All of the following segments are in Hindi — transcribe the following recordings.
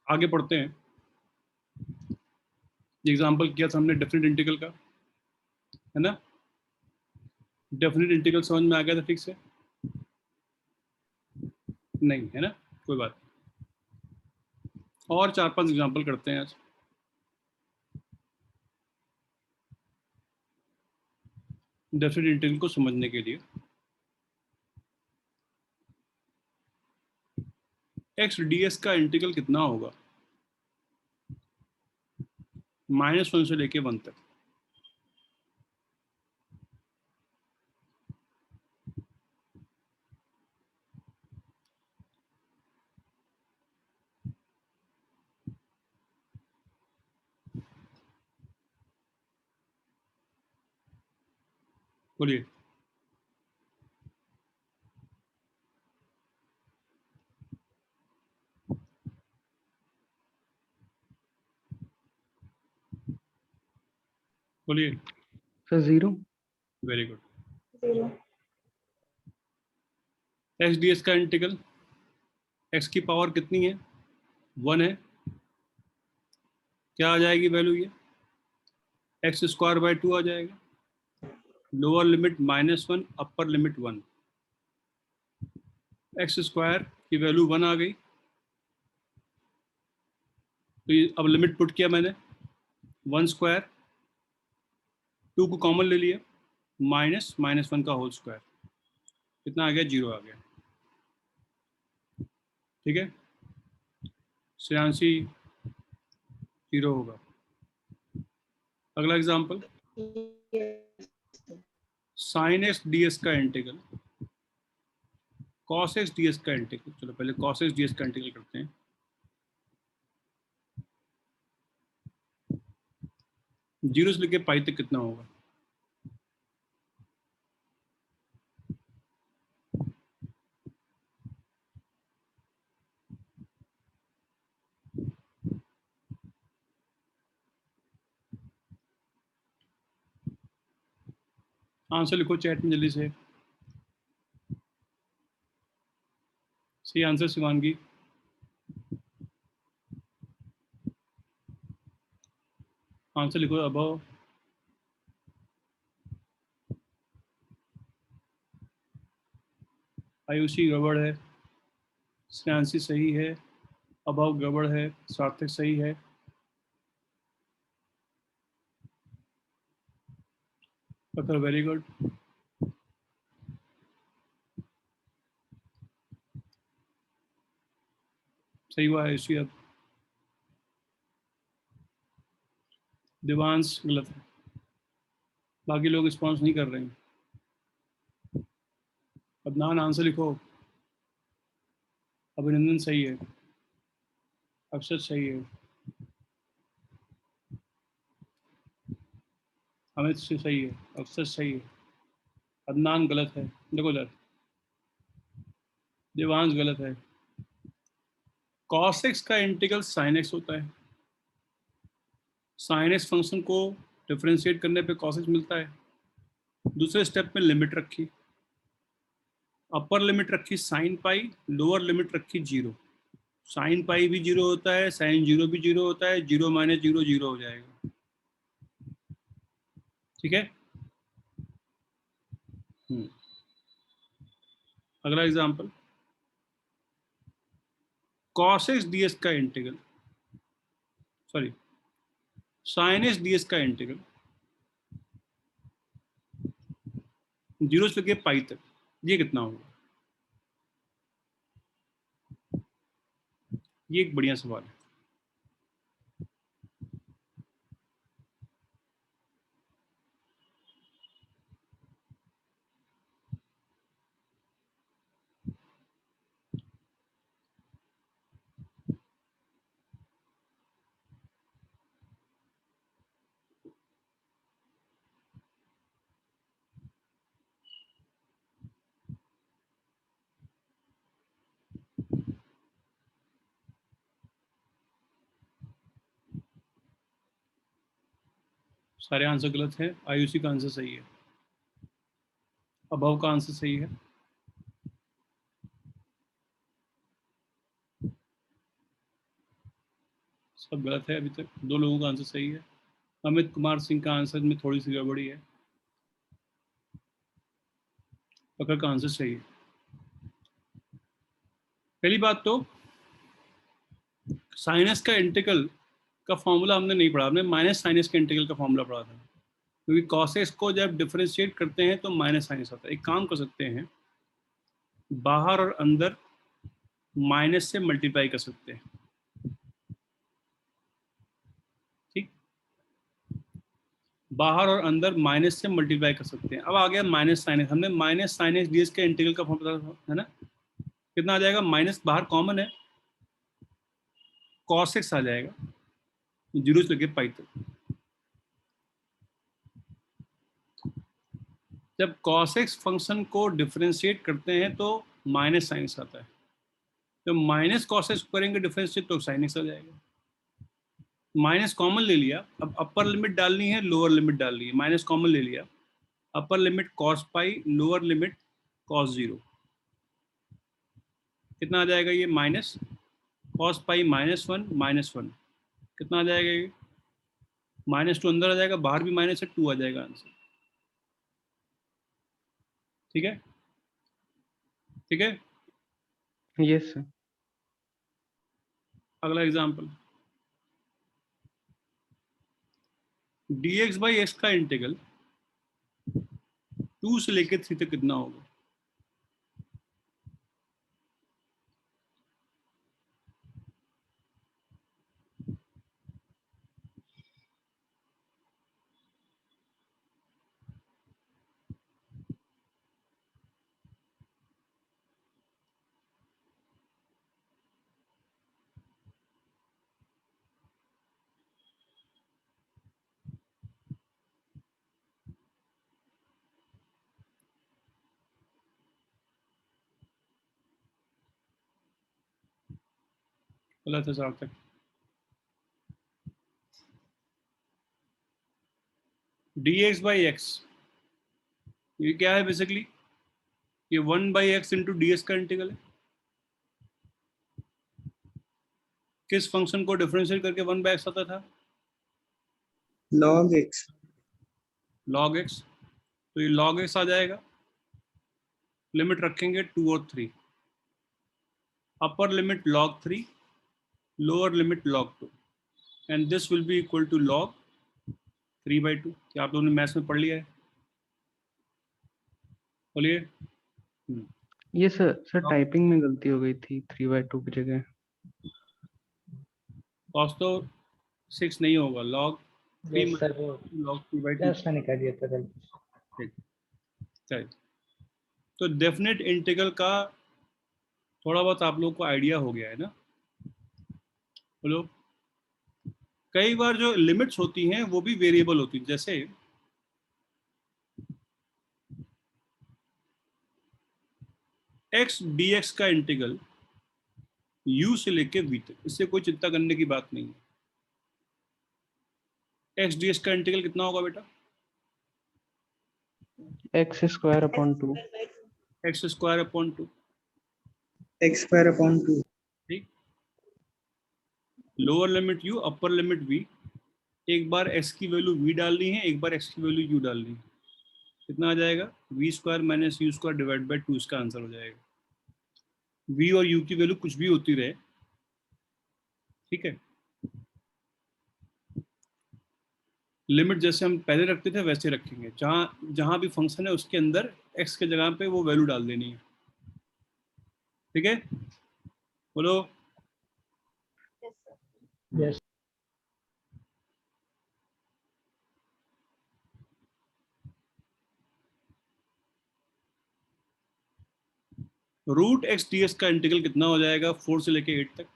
आगे पढ़ते हैं। एग्जाम्पल किया था हमने डेफिनेट इंटीग्रल का, है ना। डेफिनेट इंटीग्रल समझ में आ गया था ठीक से? नहीं, है ना, कोई बात नहीं। और 4-5 एग्जाम्पल करते हैं आज। डेफिनेट इंटीग्रल को समझने के लिए एक्स ds का इंटीग्रल कितना होगा, -1 से लेके 1 तक। बोलिए। बोलिए। Sir 0। Very good. 0। X ds का इंटीग्रल, एक्स की पावर कितनी है, 1 है। क्या आ जाएगी वैल्यू, ये x²/2 आ जाएगा। Lower limit -1, upper limit 1। x² की वैल्यू 1 आ गई, तो अब लिमिट पुट किया मैंने, 1², 2 को कॉमन ले लिया, -1 का होल स्क्वायर, कितना आ गया, 0 आ गया। ठीक है, श्रेयांशी 0 होगा। अगला एग्जांपल, sin x ds का इंटीग्रल, cos x ds का इंटीग्रल। चलो पहले cos x ds का इंटीग्रल करते हैं। जीरो से लेके पाई तक कितना होगा, आंसर लिखो चैट में जल्दी से। सही आंसर शिवांगी। आंसर लिखो अबव। आयुषी गड़बड़ है, श्रेयांशी सही है, अबव गड़बड़ है, सार्थक सही है। पकड़ वेरी गुड। सही हुआ आयुषी। अब दिवांश गलत है, बाकी लोग रिस्पॉन्स नहीं कर रहे हैं। अदनान आंसर लिखो। अभिनंदन सही है, अक्षर सही है, अमित से सही है, अक्षर सही है, अदनान गलत है, देखो इधर, देवांश गलत है। cos x का इंटीग्रल sin x होता है। sin x फंक्शन को डिफरेंशिएट करने पे cos x मिलता है। दूसरे स्टेप में लिमिट रखी, अपर लिमिट रखी sin पाई, लोअर लिमिट रखी 0। sin पाई भी 0 होता है, sin 0 भी 0 होता है, 0 - 0 0 हो जाएगा। ठीक है। अगला एग्जांपल, cos x ds का integral, sorry sin x ds का इंटीग्रल 0 से लेके पाई तक, ये कितना होगा? ये एक बढ़िया सवाल है। सारे आंसर गलत है, आयुषी का आंसर सही है, अभव का आंसर सही है। सब गलत है अभी तक, 2 लोगों का आंसर सही है। अमित कुमार सिंह का आंसर में थोड़ी सी गड़बड़ी है, पकड़ का आंसर सही है। पहली बात तो साइनस का इंटीग्रल का फॉर्मूला हमने नहीं पढ़ा, हमने माइनस साइनस के इंटीग्रल का फॉर्मूला पढ़ा था, क्योंकि कॉसेस को जब डिफरेंशिएट करते हैं तो माइनस साइनस आता है। एक काम कर सकते हैं, बाहर और अंदर माइनस से मल्टीप्लाई कर सकते हैं, ठीक, बाहर और अंदर माइनस से मल्टीप्लाई कर सकते हैं। अब आ गया माइनस साइनस, हमने माइनस साइनस डीएस के इंटीग्रल का फॉर्मूला है ना, कितना आ जाएगा, माइनस बाहर कॉमन है, कॉस एक्स आ जाएगा, जीरो से लेके पाई तक। जब कॉस एक्स फंक्शन को डिफरेंशिएट करते हैं तो माइनस साइनस आता है, जब माइनस कॉस एक्स करेंगे डिफरेंशिएट तो साइन एक्स आ जाएगा। माइनस कॉमन ले लिया, अब अपर लिमिट डालनी है, लोअर लिमिट डालनी है, माइनस कॉमन ले लिया, upper limit cos pi, lower limit cos zero, कितना आ जाएगा ये, माइनस कॉस पाई -1 कितना आ जाएगा ये, -2 अंदर आ जाएगा, बाहर भी माइनस है, 2 आ जाएगा आंसर। ठीक है, ठीक है। Yes sir. अगला एग्जांपल, dx बाई एक्स का इंटीग्रल 2 से लेके 3 तक कितना होगा। गलत है सार्थक। dx बाई एक्स ये क्या है बेसिकली, ये 1 बाई एक्स इंटू डी का इंटीग्रल है। किस फंक्शन को डिफरेंशिएट करके 1 बाई एक्स आता था, log x, log x, तो ये log x आ जाएगा, लिमिट रखेंगे 2 और 3, upper limit log 3, lower limit log 2, and this will be equal to log 3/2। क्या आप लोगों ने मैथ्स में पढ़ लिया है, बोलिए। ये सर टाइपिंग में गलती हो गई थी, 3/2 की जगह। कॉस तो 6 नहीं होगा, log 3 yes sir, वो log 3/2। प्लस मैंने कर दिया था गलती से। ठीक, चलिए। तो डेफिनेट इंटीग्रल का थोड़ा बहुत आप लोगों को आइडिया हो गया है ना, बोलो। कई बार जो लिमिट्स होती हैं वो भी वेरिएबल होती हैं, जैसे x dx का इंटीग्रल u से लेके v तक, इससे कोई चिंता करने की बात नहीं है। x dx का इंटीग्रल कितना होगा बेटा, x²/2। x²/2, x square upon 2, ठीक। Lower limit u, upper limit v, एक बार x की वैल्यू v डालनी है, एक बार x की वैल्यू u डालनी है, कितना आ जाएगा, v² - u² डिवाइड बाई 2, इसका आंसर हो जाएगा। v और u की वैल्यू कुछ भी होती रहे, ठीक है, लिमिट जैसे हम पहले रखते थे वैसे रखेंगे, जहां जहां भी फंक्शन है उसके अंदर x के जगह पे वो वैल्यू डाल देनी है, ठीक है, बोलो। yes root x d S का इंटीग्रल कितना हो जाएगा 4 से लेके 8 तक,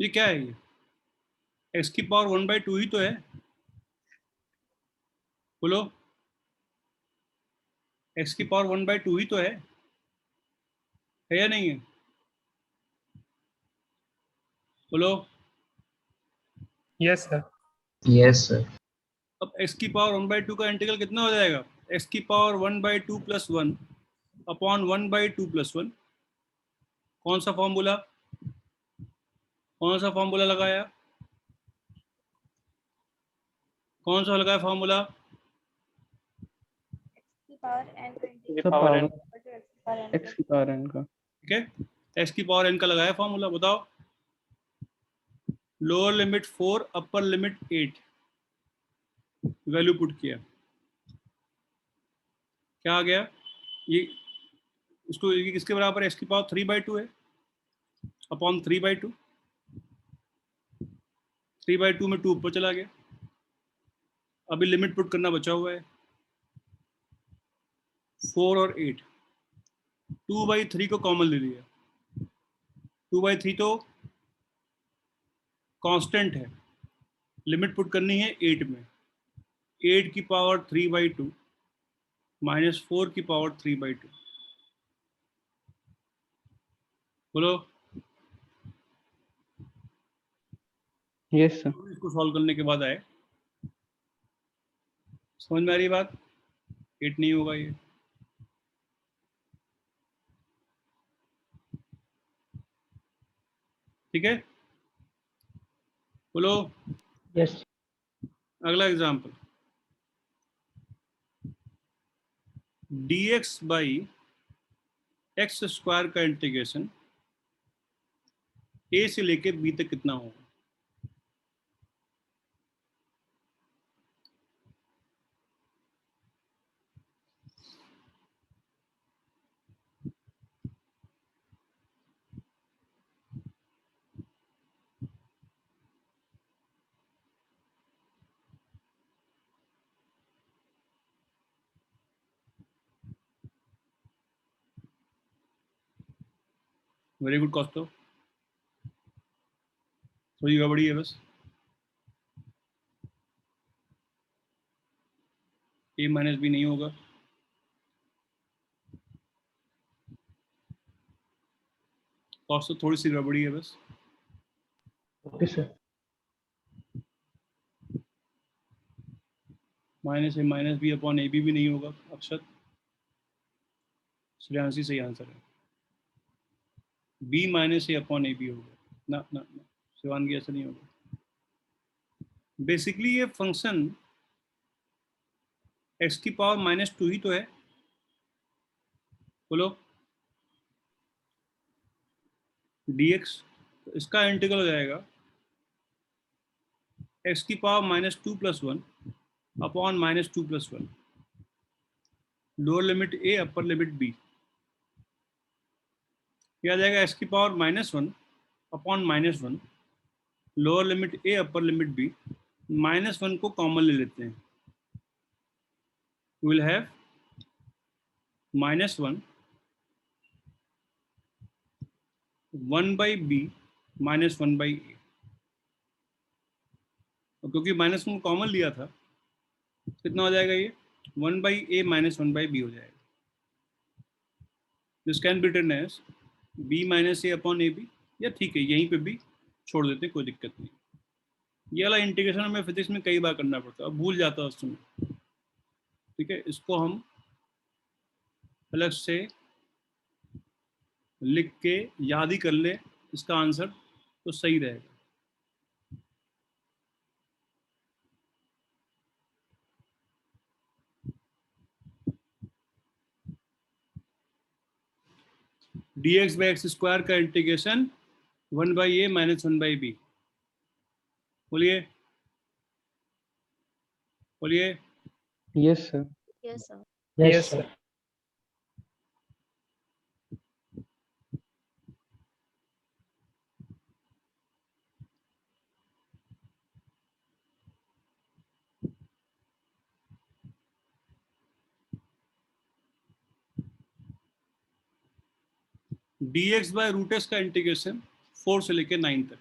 ये क्या है? ये x की पावर 1/2 ही तो है, बोलो। x की पावर 1/2 ही तो है या नहीं है? बोलो। Yes, sir. Yes, sir. अब x की पावर 1/2 का इंटीग्रल कितना हो जाएगा? x की पावर 1/2 + 1 अपॉन 1/2 + 1। कौन सा फॉर्मूला? कौन सा फॉर्मूला लगाया? कौन सा लगाया फॉर्मूला? सर पावर x की पावर n का। ठीक है, x की पावर n का लगाया फॉर्मूला। बताओ। Lower limit 4, upper limit 8, value put किया, क्या आ गया? ये इसको ये किसके बराबर है? x की पावर 3/2 है अपॉन 3/2। 3/2 में 2 ऊपर चला गया। अभी लिमिट पुट करना बचा हुआ है, 4 और 8। 2/3 को कॉमन ले लिया। 2/3 तो कांस्टेंट है, लिमिट पुट करनी है 8 में। 8 की पावर 3/2 माइनस 4 की पावर 3/2। बोलो। Yes sir. इसको सॉल्व करने के बाद आए, समझ में आ रही बात? 8 नहीं होगा ये। ठीक है, बोलो। Yes. अगला example, dx by x square का इंटीग्रेशन a से लेके b तक कितना होगा? वेरी गुड कॉस्टो, थोड़ी गड़बड़ी है बस। a माइनस बी नहीं होगा। कॉस्टो थोड़ी सी गड़बड़ी है बस। Okay, sir. Minus a minus b upon a b भी नहीं होगा। अक्षत, श्रेयांशी सही आंसर है। b minus a upon a b होगा। ना ना ना, शिवानगी ऐसा नहीं होगा। बेसिकली ये फंक्शन x की पावर -2 ही तो है, बोलो। dx, तो इसका इंटीग्रल हो जाएगा x की power -2 + 1 upon -2 + 1, lower limit a upper limit b। क्या आ जाएगा? x की power -1 upon -1, lower limit a upper limit b। -1 को कॉमन ले लेते हैं, विल हैव -1 1/b -1/a। क्योंकि -1 कॉमन लिया था, कितना हो जाएगा ये? 1/a -1/b हो जाएगा। This can be written as b minus a upon a b, या ठीक है यहीं पे भी छोड़ देते हैं, कोई दिक्कत नहीं। ये वाला इंटीग्रेशन हमें फिजिक्स में कई बार करना पड़ता है, अब भूल जाता है उस समय। ठीक है, इसको हम अलग से लिख के याद ही कर ले, इसका आंसर तो सही रहेगा। dx बाई एक्स स्क्वायर का इंटीग्रेशन 1/a माइनस 1/b। बोलिए बोलिए। Yes sir. Yes, sir. Yes, sir. dx by root x का इंटीग्रेशन 4 से लेके 9 तक।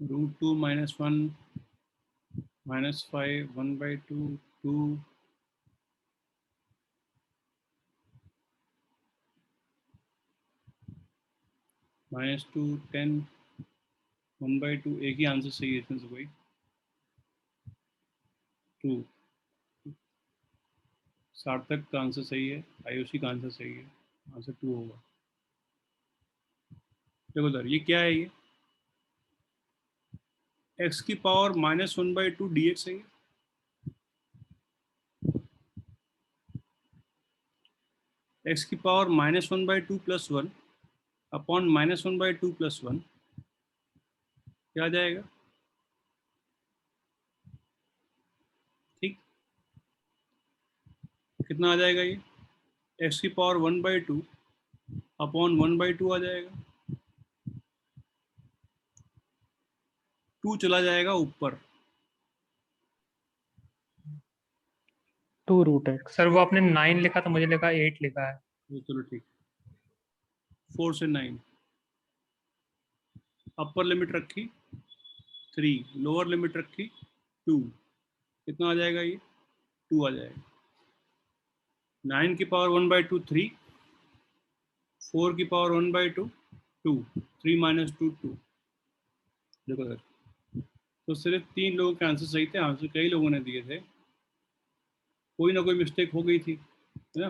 √2 -1 -5 1/2 2 -2 10 1/2। एक ही आंसर सही है इसमें से कोई 2। सार्थक का आंसर सही है, आयुषी का आंसर सही है, आंसर 2 होगा। देखो सर ये क्या है, ये x की पावर -1/2 dx है ये। x की पावर -1/2 + 1 अपॉन -1/2 + 1 क्या आ जाएगा? ठीक, कितना आ जाएगा ये? x की पावर 1/2 अपॉन 1/2 आ जाएगा। 2 चला जाएगा ऊपर। 2√x। सर वो आपने 9 लिखा था, मुझे लिखा 8 लिखा है। ये चलो ठीक, 4 से 9। अपर लिमिट रखी 3, लोअर लिमिट रखी 2, कितना आ जाएगा ये? 2 आ जाएगा। 9 की पावर 1/2 3, 4 की पावर 1/2 2, 3 - 2 2। देखो सर, तो सिर्फ 3 लोगों के आंसर सही थे, आंसर कई लोगों ने दिए थे, कोई ना कोई मिस्टेक हो गई थी, है ना।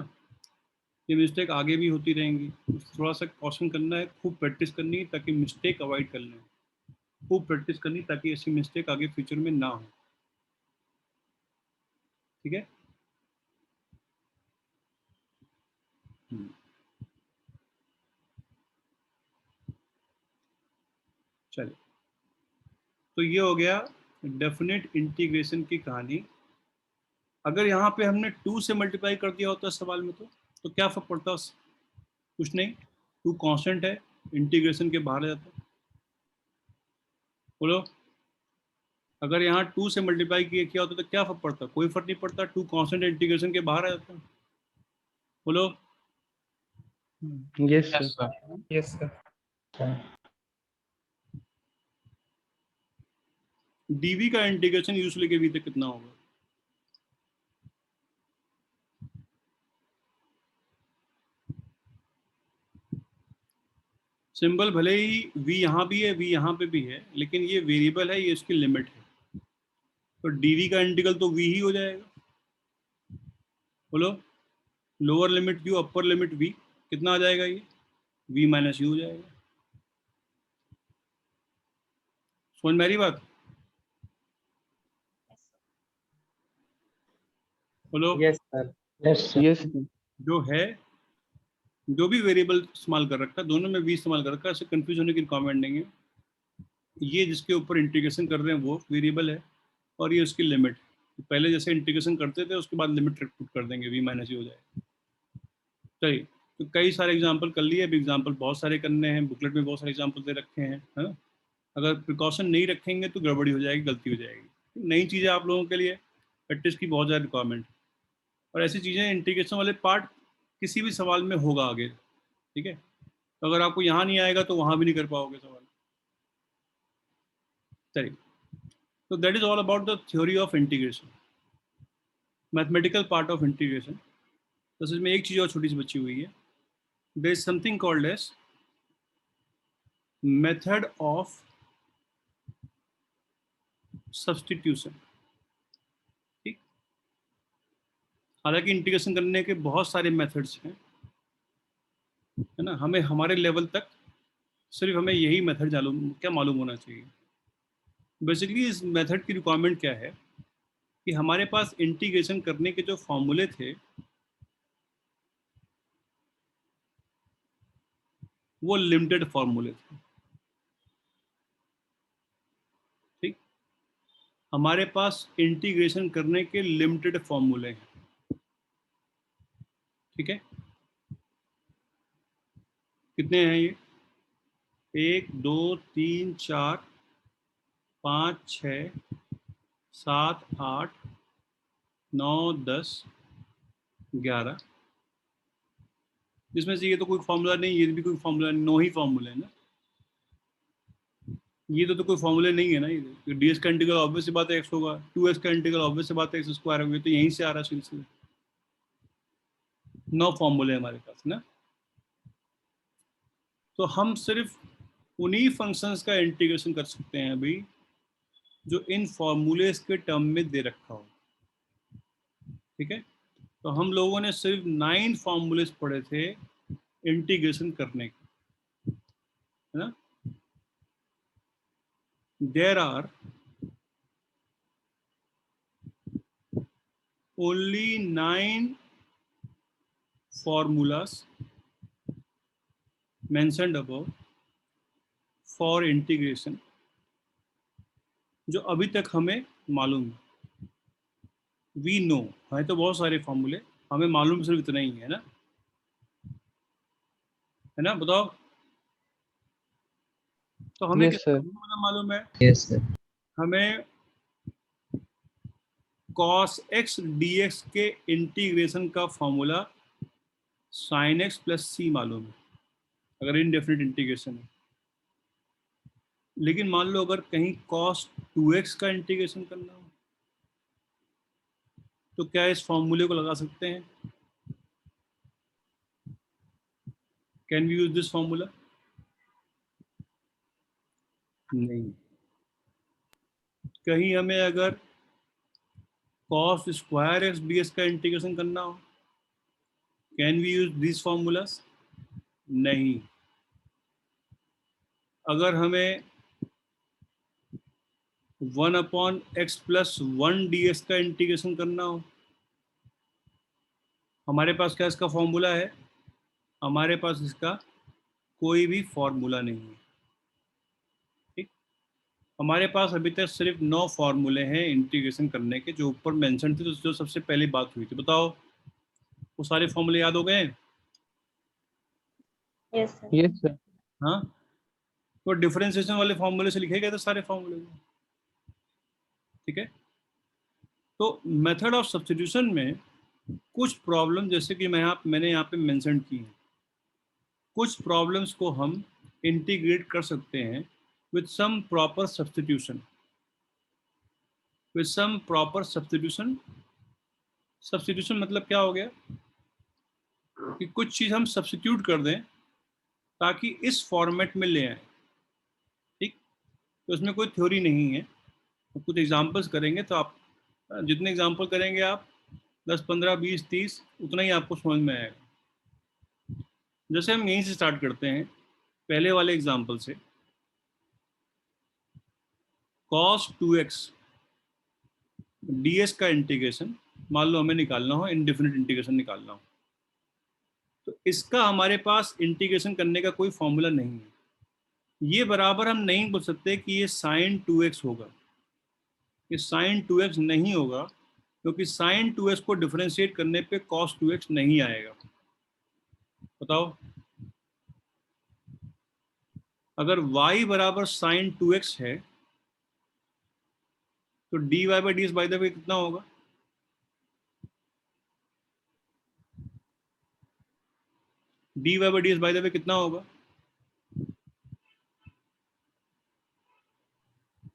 ये मिस्टेक आगे भी होती रहेंगी, थोड़ा सा कॉशन करना है, खूब प्रैक्टिस करनी है ताकि मिस्टेक अवॉइड कर लें, खूब प्रैक्टिस करनी ताकि ऐसी मिस्टेक आगे फ्यूचर में ना हो। ठीक है। चलिए, तो ये हो गया डेफिनेट इंटीग्रेशन की कहानी। अगर यहाँ पे हमने 2 से मल्टीप्लाई कर दिया होता सवाल में तो क्या फर्क पड़ता? कुछ नहीं, 2 कांस्टेंट है, इंटीग्रेशन के बाहर आ जाता। बोलो, अगर यहाँ 2 से मल्टीप्लाई किया होता तो क्या फर्क पड़ता? कोई फर्क नहीं पड़ता, 2 कांस्टेंट इंटीग्रेशन के बाहर आ जाता। बोलो। Yes yes sir. Sir. Yes sir. Dv का इंटीग्रेशन यूजुअली के वी तक कितना होगा? सिंबल भले ही v यहाँ भी है, v यहाँ पे भी है, लेकिन ये वेरिएबल है, ये इसकी लिमिट है, तो dv का इंटीग्रल तो v ही हो जाएगा। बोलो, lower limit u upper limit v, कितना आ जाएगा ये? v - u हो जाएगा। समझ में आ रही बात? बोलो। Yes sir. Yes sir. Yes जो है, जो भी वेरिएबल इस्तेमाल कर रखा है, दोनों में v इस्तेमाल कर रखा है, ऐसे कंफ्यूज होने की रिक्वायरमेंट नहीं है। ये जिसके ऊपर इंटीग्रेशन कर रहे हैं वो वेरिएबल है, और ये उसकी लिमिट। पहले जैसे इंटीग्रेशन करते थे उसके बाद लिमिट पुट कर देंगे, v - u हो जाएगा। चलिए, तो कई सारे एग्जाम्पल कर लिए, अब एग्जाम्पल बहुत सारे करने हैं, बुकलेट में बहुत सारे एग्जाम्पल दे रखे हैं, है ना। अगर प्रिकॉशन नहीं रखेंगे तो गड़बड़ी हो जाएगी, गलती हो जाएगी। नई चीज़ें आप लोगों के लिए, प्रैक्टिस की बहुत ज़्यादा रिक्वायरमेंट, और ऐसी चीज़ें इंटीग्रेशन वाले पार्ट किसी भी सवाल में होगा आगे। ठीक है, तो अगर आपको यहाँ नहीं आएगा तो वहाँ भी नहीं कर पाओगे सवाल। चलिए, तो that is all about the theory of integration, mathematical part of integration. तो इसमें एक चीज़ और छोटी सी बची हुई है, there is something called as method of substitution. ठीक, हालांकि इंटीग्रेशन करने के बहुत सारे मेथड्स हैं, है ना। हमें हमारे लेवल तक सिर्फ हमें यही मेथड मालूम होना चाहिए। बेसिकली इस मेथड की रिक्वायरमेंट क्या है कि हमारे पास इंटीग्रेशन करने के जो फॉर्मूले थे वो लिमिटेड फॉर्मूले थे। ठीक, हमारे पास इंटीग्रेशन करने के लिमिटेड फॉर्मूले हैं। ठीक है, कितने हैं ये? 1 2 3 4 5 6 7 8 9 10 11। इसमें से ये तो कोई फॉर्मूला नहीं, ये भी कोई फॉर्मूला नहीं, 9 ही फॉर्मूले हैं ना। ये तो कोई फॉर्मूले नहीं है ना, ये ds का इंटीग्रल ऑब्वियस सी बात है x होगा, 2x का इंटीग्रल ऑब्वियस सी बात है x स्क्वायर होगी, तो यहीं से आ रहा है सिलसिला। 9 फॉर्मूले हमारे पास ना, तो हम सिर्फ उन्हीं फंक्शंस का इंटीग्रेशन कर सकते हैं अभी जो इन फॉर्मूलेस के टर्म में दे रखा हो। ठीक है, तो हम लोगों ने सिर्फ 9 फॉर्मूलेस पढ़े थे इंटीग्रेशन करने के, है ना। There are only 9 formulas mentioned above for integration जो अभी तक हमें मालूम है। वी नो है तो बहुत सारे फॉर्मूले, हमें मालूम सिर्फ इतना ही है ना, बताओ। तो हमें यस किसका सर। फॉर्मूला मालूम है? Yes sir. हमें cos x dx के इंटीग्रेशन का फॉर्मूला sin x प्लस सी मालूम है, अगर इनडेफिनिट इंटीग्रेशन है। लेकिन मान लो अगर कहीं cos 2x का इंटीग्रेशन करना हो, तो क्या इस फॉर्मूले को लगा सकते हैं? Can we use this formula? नहीं। कहीं हमें अगर cos स्क्वायर x ds का इंटीग्रेशन करना हो, can we use this formulas? नहीं। अगर हमें 1/x प्लस 1 ds का इंटीग्रेशन करना हो, हमारे पास क्या इसका फॉर्मूला है? हमारे पास इसका कोई भी फॉर्मूला नहीं है। ठीक, हमारे पास अभी तक सिर्फ 9 फॉर्मूले हैं इंटीग्रेशन करने के, जो ऊपर मेंशन थे, तो जो सबसे पहले बात हुई थी। बताओ, वो सारे फॉर्मूले याद हो गए? Yes sir. Yes sir. हाँ, तो डिफरेंशिएशन वाले फॉर्मूले से लिखे गए थे सारे फॉर्मूले। ठीक है, तो मेथड ऑफ सब्स्टिट्यूशन में कुछ प्रॉब्लम, जैसे कि मैंने यहाँ पे मेंशन की है, कुछ प्रॉब्लम्स को हम इंटीग्रेट कर सकते हैं with some proper substitution. With some proper substitution, substitution मतलब क्या हो गया कि कुछ चीज़ हम सब्स्टिट्यूट कर दें ताकि इस फॉर्मेट में ले आए। ठीक, तो इसमें कोई थ्योरी नहीं है, तो कुछ एग्जांपल्स करेंगे, तो आप जितने एग्जांपल करेंगे आप 10, 15, 20, 30, उतना ही आपको समझ में आएगा। जैसे हम यहीं से स्टार्ट करते हैं, पहले वाले एग्जांपल से। cos 2x ds का इंटीग्रेशन मान लो हमें निकालना हो, इनडेफिनिट इंटीग्रेशन निकालना हो, तो इसका हमारे पास इंटीग्रेशन करने का कोई फॉर्मूला नहीं है। ये बराबर हम नहीं बोल सकते कि ये sin 2x होगा, ये sin 2x नहीं होगा, क्योंकि sin 2x को डिफरेंशिएट करने पे cos 2x नहीं आएगा। बताओ, अगर y बराबर sin 2x है, तो dy by D by the way कितना होगा? dy by D by the way कितना होगा?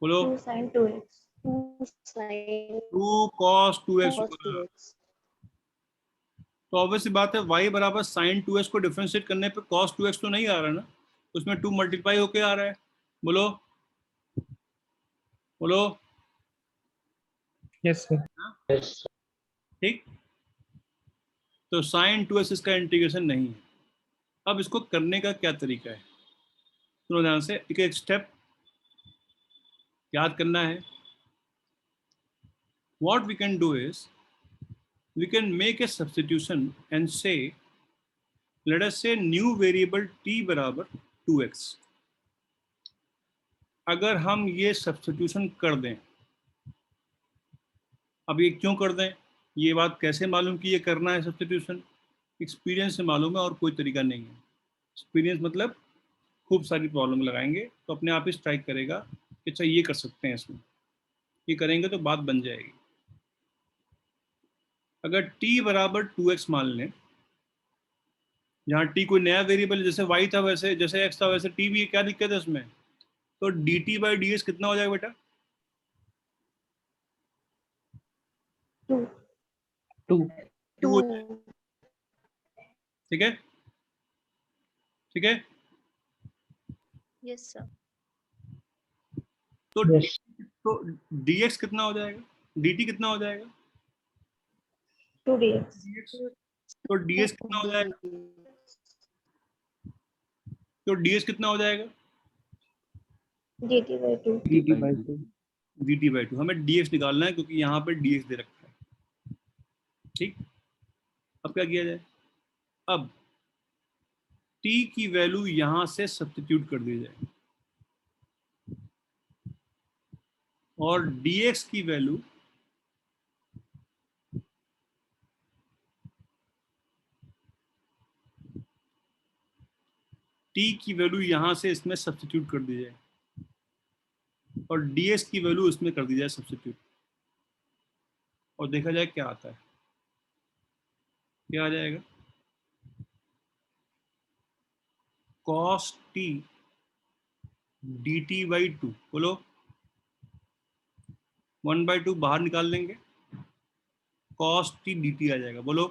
बोलो। 2 sin 2x 2 sin 2 cos 2x cos होगा। 2x। तो ऑब्वियस सी बात है, y बराबर sin 2x को डिफरेंशिएट करने पे cos 2x तो नहीं आ रहा ना, उसमें 2 मल्टीप्लाई होके आ रहा है। बोलो बोलो। Yes sir. यस ठीक, तो sin 2x इसका इंटीग्रेशन नहीं है। अब इसको करने का क्या तरीका है, सुनो ध्यान से, एक एक स्टेप याद करना है। What we can do is we can make a substitution and say, let us say new variable t बराबर 2x। अगर हम ये सब्स्टिट्यूशन कर दें, अब ये क्यों कर दें, ये बात कैसे मालूम कि ये करना है सब्स्टिट्यूशन? एक्सपीरियंस से मालूम है, और कोई तरीका नहीं है। एक्सपीरियंस मतलब खूब सारी प्रॉब्लम लगाएंगे तो अपने आप ही स्ट्राइक करेगा कि अच्छा ये कर सकते हैं, इसमें ये करेंगे तो बात बन जाएगी। अगर t बराबर 2x मान लें, जहाँ t कोई नया वेरिएबल, जैसे y था वैसे, जैसे x था वैसे t भी, क्या दिक्कत है इसमें? तो dt by ds कितना हो जाएगा बेटा? 2. 2 2 हो जाएगा, 2. ठीक है, ठीक है। Yes, sir. तो Yes. तो dx कितना हो जाएगा, dt कितना हो जाएगा? 2dx. dx, तो ds कितना हो जाएगा? तो ds कितना हो जाएगा? dt by 2. dt by 2 dt by 2। हमें dx निकालना है क्योंकि यहाँ पे dx दे रखा है, ठीक। अब क्या किया जाए? अब t की वैल्यू यहां से सब्स्टिट्यूट कर दी जाए और dx की वैल्यू t की वैल्यू यहां से इसमें सब्स्टिट्यूट कर दी जाए और ds की वैल्यू इसमें कर दी जाए सब्स्टिट्यूट, और देखा जाए क्या आता है। क्या आ जाएगा? cos t dt by 2, बोलो 1/2 बाहर निकाल देंगे, cos t dt आ जाएगा, बोलो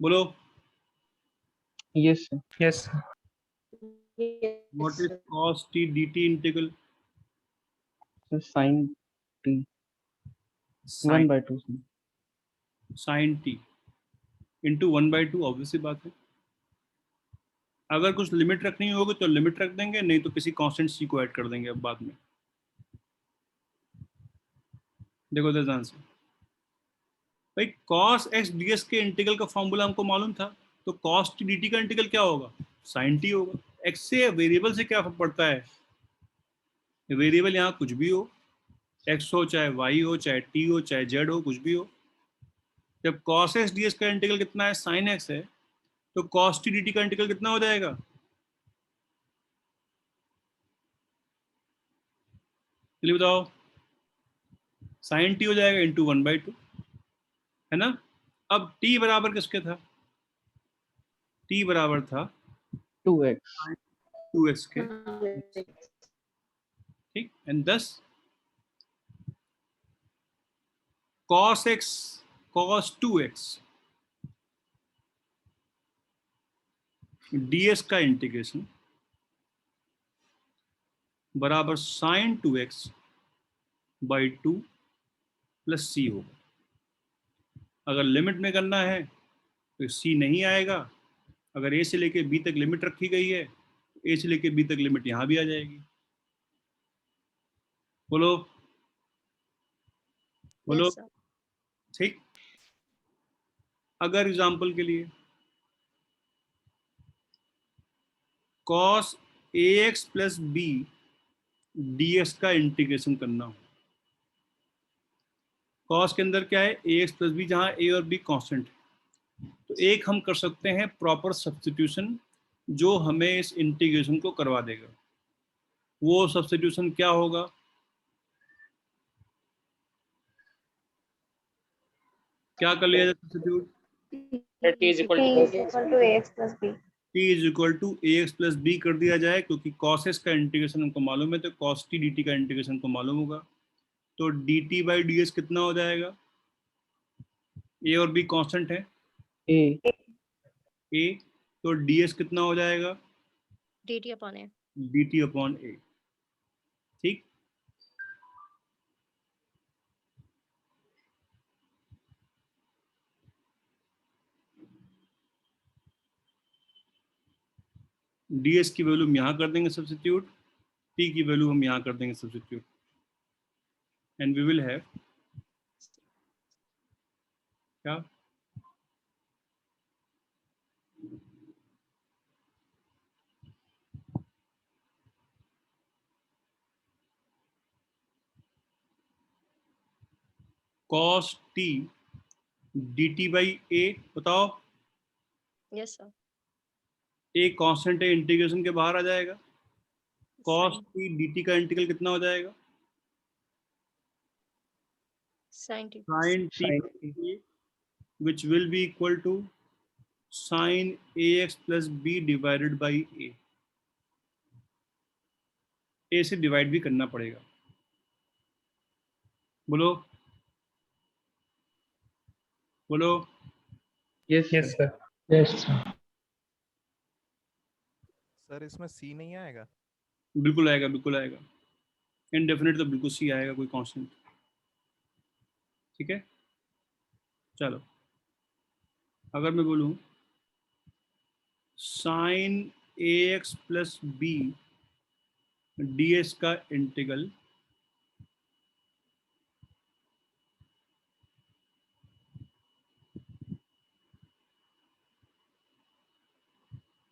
बोलो। yes sir Yes, sir. Yes, What is sir. cos t dt integral? so sin t 1 by 2 sir. sin t into 1/2, obviously बात है। अगर कुछ लिमिट रखनी होगी तो लिमिट रख देंगे, नहीं तो किसी कांस्टेंट c को ऐड कर देंगे अब बाद में। देखो दैट्स आंसर। भाई cos x ds के इंटीग्रल का फॉर्मूला हमको मालूम था, तो cos t dt का इंटीग्रल क्या होगा? sin t होगा। x से वेरिएबल से क्या फर्क पड़ता है? वेरिएबल यहाँ कुछ भी हो, x हो चाहे y हो चाहे t हो चाहे z हो, कुछ भी हो। जब cos x ds का इंटीग्रल कितना है? sin x है, तो cos t dt का इंटीग्रल कितना हो जाएगा? चलिए बताओ। sin t हो जाएगा इंटू 1/2, है ना। अब t बराबर किसके था? t बराबर था 2x 2x के, ठीक। एंड दस cos x cos 2x ds का इंटीग्रेशन बराबर sin 2x by 2 plus c होगा। अगर लिमिट में करना है तो c नहीं आएगा। अगर a से लेके b तक लिमिट रखी गई है, a से लेके b तक लिमिट यहां भी आ जाएगी। बोलो बोलो, Yes, sir. ठीक। अगर एग्जांपल के लिए cos ax plus b ds का इंटीग्रेशन करना हो, cos के अंदर क्या है? ax प्लस b, जहां a और b कांस्टेंट है, तो एक हम कर सकते हैं प्रॉपर सब्स्टिट्यूशन जो हमें इस इंटीग्रेशन को करवा देगा। वो सब्स्टिट्यूशन क्या होगा? क्या कर लिया जाए substitute? T is equal T to is equal to ax plus b. t is equal to ax plus b कर दिया जाए, क्योंकि cos x का इंटीग्रेशन हमको मालूम है, तो cos t dt का इंटीग्रेशन को मालूम होगा। तो dt बाई ds कितना हो जाएगा? a और b कांस्टेंट है, a a, तो ds कितना हो जाएगा? dt upon a. dt upon a, ठीक। ds की वैल्यू हम यहाँ कर देंगे सब्स्टिट्यूट, t की वैल्यू हम यहाँ कर देंगे substitute, and we will have क्या? cos t dt by a, बताओ। Yes, sir. a कांस्टेंट है, इंटीग्रेशन के बाहर आ जाएगा। cos Sin, t dt का इंटीग्रल कितना हो जाएगा? sin t. sin t sin by a, which will be equal to sin ax plus b divided by a, ए से डिवाइड भी करना पड़ेगा। बोलो बोलो। Yes yes sir. Sir. Yes sir. Sir इसमें सी नहीं आएगा? बिल्कुल आएगा, बिल्कुल आएगा। इनडेफिनेट तो बिल्कुल सी आएगा, कोई कांस्टेंट। ठीक है, चलो अगर मैं बोलूं sine A X plus B D S का इंटीग्रल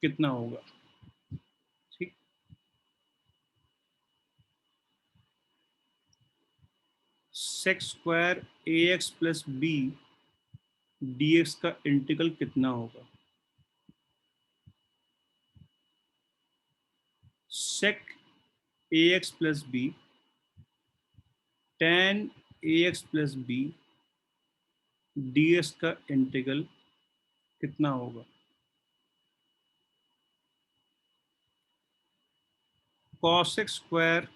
कितना होगा? ठीक, sec square A X plus B D X का इंटीग्रल कितना होगा? Sec A X plus B tan A X plus B D X का इंटीग्रल कितना होगा? Cosec square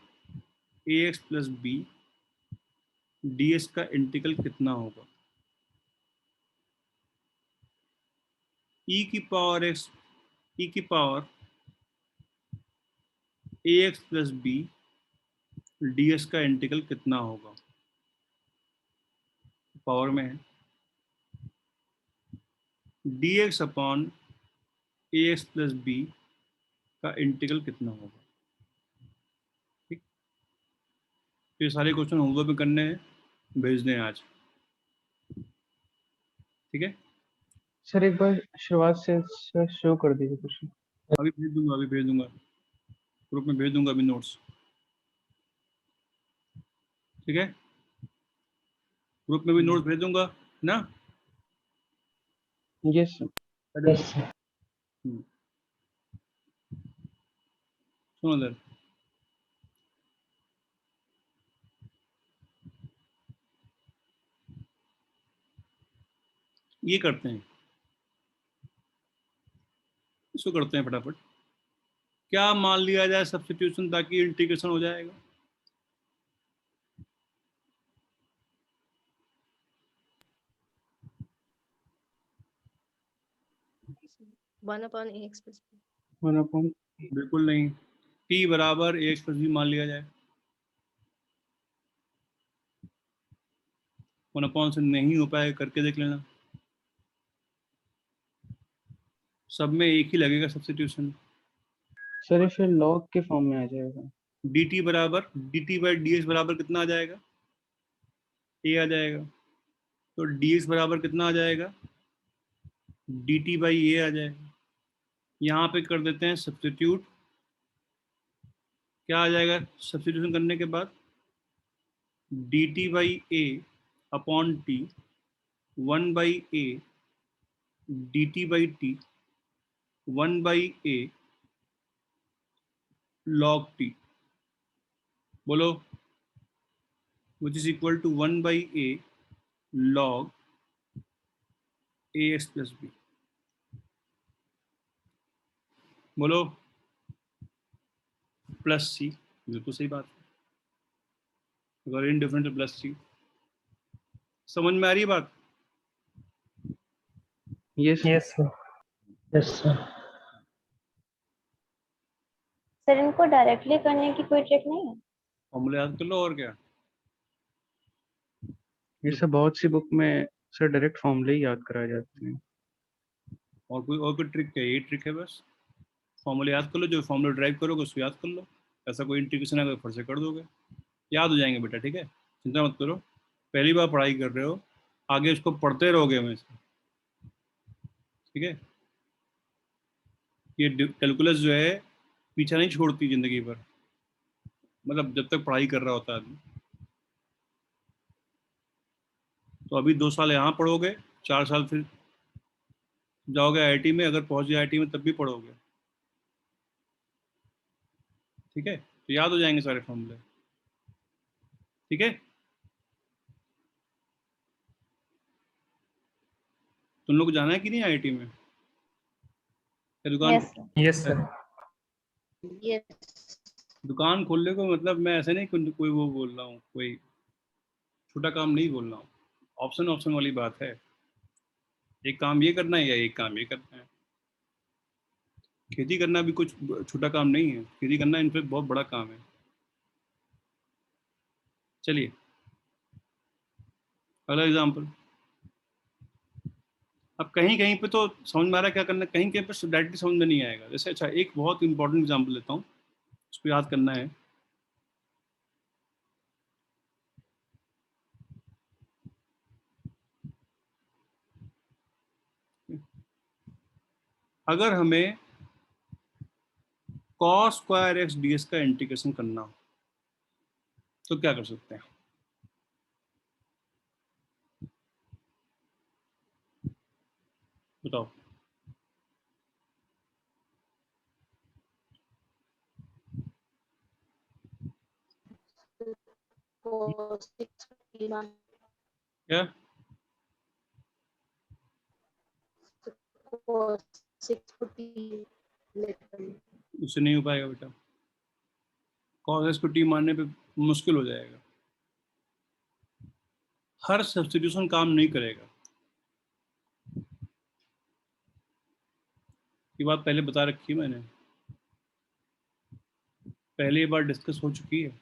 A X plus B D X का इंटीग्रल कितना होगा? ई की पावर एक्स, ई की power A X plus B D X का इंटीग्रल कितना होगा? पावर में है डी एक्स अपॉन ए एक्स प्लस बी का इंटीग्रल कितना होगा? ठीक, तो ये सारे क्वेश्चन होमवर्क में करने हैं, भेजने हैं आज। ठीक है, सर एक बार शुरुआत से शो कर दीजिए क्वेश्चन। अभी भेज दूंगा, अभी भेज दूंगा, ग्रुप में भेज दूंगा अभी नोट्स। ठीक है, ग्रुप में भी नोट्स भेज दूंगा ना। Yes sir. Yes sir. सुनो इधर, ये करते हैं, इसको करते हैं फटाफट। क्या मान लिया जाए सब्स्टिट्यूशन ताकि इंटीग्रेशन हो जाएगा? वन अपॉन ए एक्स प्लस बी। 1/, बिल्कुल नहीं, t बराबर ए एक्स प्लस बी मान लिया जाए। 1 से नहीं हो पाएगा, करके देख लेना। सब में एक ही लगेगा सब्स्टिट्यूशन। सर ये फिर लॉग के फॉर्म में आ जाएगा। dt बराबर dt बाई डी एक्स बराबर कितना आ जाएगा? a आ जाएगा। तो dx बराबर कितना आ जाएगा? dt बाई ए आ जाएगा। यहाँ पे कर देते हैं सब्स्टिट्यूट। क्या आ जाएगा सब्स्टिट्यूशन करने के बाद? dt by A upon T 1 by A dt by T 1 by A log t। बोलो, which is equal to 1 by a log ax plus b। बोलो, प्लस सी। बिल्कुल सही बात है, अगर इनडिफरेंट है प्लस सी। समझ में आ रही है बात? Yes yes sir. Yes sir. Sir इनको डायरेक्टली करने की कोई ट्रिक नहीं है? फॉर्मूले याद कर लो, और क्या। ये सब बहुत सी बुक में सर डायरेक्ट फॉर्मूले ही याद कराए जाते हैं। और कोई ट्रिक है? ये ट्रिक है बस, फॉर्मूले याद कर लो। जो फॉर्मूला ड्राइव करोगे उसको याद कर लो। ऐसा कोई इंटीग्रेशन है फट से कर दोगे, याद हो जाएंगे बेटा। ठीक है, चिंता मत करो, पहली बार पढ़ाई कर रहे हो, आगे उसको पढ़ते रहोगे हमेशा। ठीक है, ये कैलकुलस जो है पीछा नहीं छोड़ती जिंदगी भर, मतलब जब तक पढ़ाई कर रहा होता है आदमी। तो अभी 2 साल यहाँ पढ़ोगे, 4 साल फिर जाओगे आईआईटी में, अगर पहुंच गए आईआईटी में तब भी पढ़ोगे। ठीक है, तो याद हो जाएंगे सारे फॉर्मूले। ठीक है, तुम लोग को जाना है कि नहीं आईआईटी में? क्या दुकान? Yes sir. Yes sir. Yes दुकान खोलने को मतलब मैं ऐसे नहीं कोई वो बोल रहा हूँ, कोई छोटा काम नहीं बोल रहा हूँ। ऑप्शन ऑप्शन वाली बात है, एक काम ये करना है या एक काम ये करना है। खेती करना भी कुछ छोटा काम नहीं है, खेती करना इनफैक्ट बहुत बड़ा काम है। चलिए अगला एग्जाम्पल। अब कहीं कहीं पे तो समझ में आ रहा है क्या करना है, कहीं कहीं पे डायरेक्टली समझ में नहीं आएगा। जैसे अच्छा एक बहुत इंपॉर्टेंट एग्जाम्पल लेता हूँ, उसको याद करना है। अगर हमें cos स्क्वायर एक्स ds का इंटीग्रेशन करना हो तो क्या कर सकते हैं? बताओ। क्या? उससे नहीं हो पाएगा बेटा, cos x को t मानने पे मुश्किल हो जाएगा, हर सब्स्टिट्यूशन काम नहीं करेगा। ये बात पहले बता रखी है मैंने, पहले ये बार डिस्कस हो चुकी है।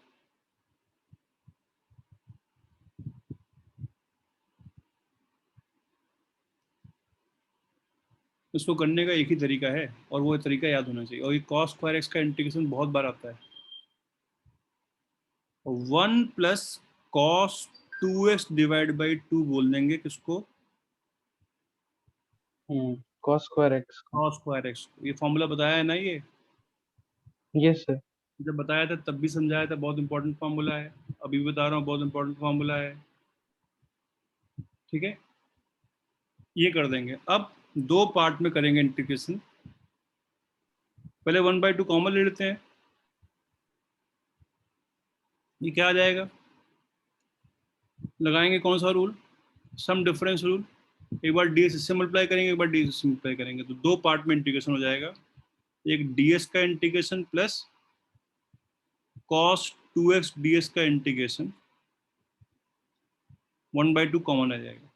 इसको करने का एक ही तरीका है और वो तरीका याद होना चाहिए, और ये cos स्क्वायर एक्स का इंटीग्रेशन बहुत बार आता है। 1 plus cos 2x divide by 2 बोल देंगे किसको? cos square x को। cos स्क्वायर एक्स को। ये फॉर्मूला बताया है ना, ये यस सर। जब बताया था तब भी समझाया था, बहुत इंपॉर्टेंट फार्मूला है। अभी भी बता रहा हूँ, बहुत इंपॉर्टेंट फार्मूला है। ठीक है, ये कर देंगे। अब दो पार्ट में करेंगे इंटीग्रेशन। पहले 1/2 कॉमन ले लेते हैं, ये क्या आ जाएगा? लगाएंगे कौन सा रूल? Some difference rule. एक बार ds इससे मल्टीप्लाई करेंगे, एक बार ds इससे मल्टीप्लाई करेंगे, तो दो पार्ट में इंटीग्रेशन हो जाएगा। एक ds का integration plus cos 2x ds का इंटीग्रेशन, 1/2 कॉमन आ जाएगा।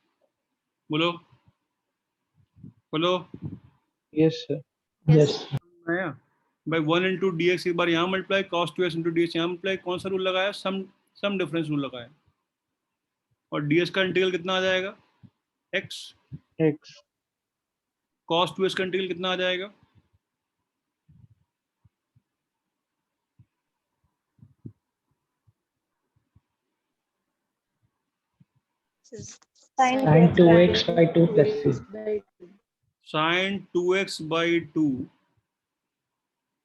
बोलो बोलो। Yes sir. Yes. आया भाई, 1 इंटू डी एक्स एक बार यहाँ multiply, cos 2x into D x यहाँ मल्टीप्लाई, कौन सा रूल लगाया? सम डिफरेंस रूल लगाया। और ds का इंटीग्रल कितना आ जाएगा? x। x। cos 2x का इंटीग्रल कितना आ जाएगा? sin Sin 2x 2x by 2 plus c. sin 2x by 2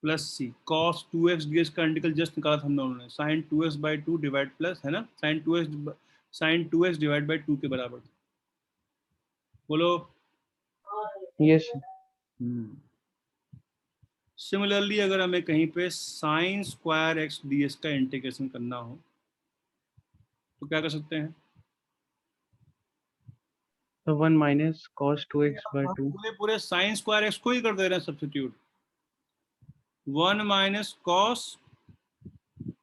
plus c. cos 2x ds का इंटीग्रल जस्ट निकाला था हम लोगों ने, sin 2x by 2 divide plus, है ना, sin 2x डिवाइड बाई 2 के बराबर। बोलो। Yes sir. सिमिलरली अगर हमें कहीं पे sin स्क्वायर एक्स ds का इंटीग्रेशन करना हो तो क्या कर सकते हैं? तो 1 माइनस cos 2x by 2। पूरे पूरे sin स्क्वायर एक्स को ही कर दे रहे हैं substitute. 1 minus cos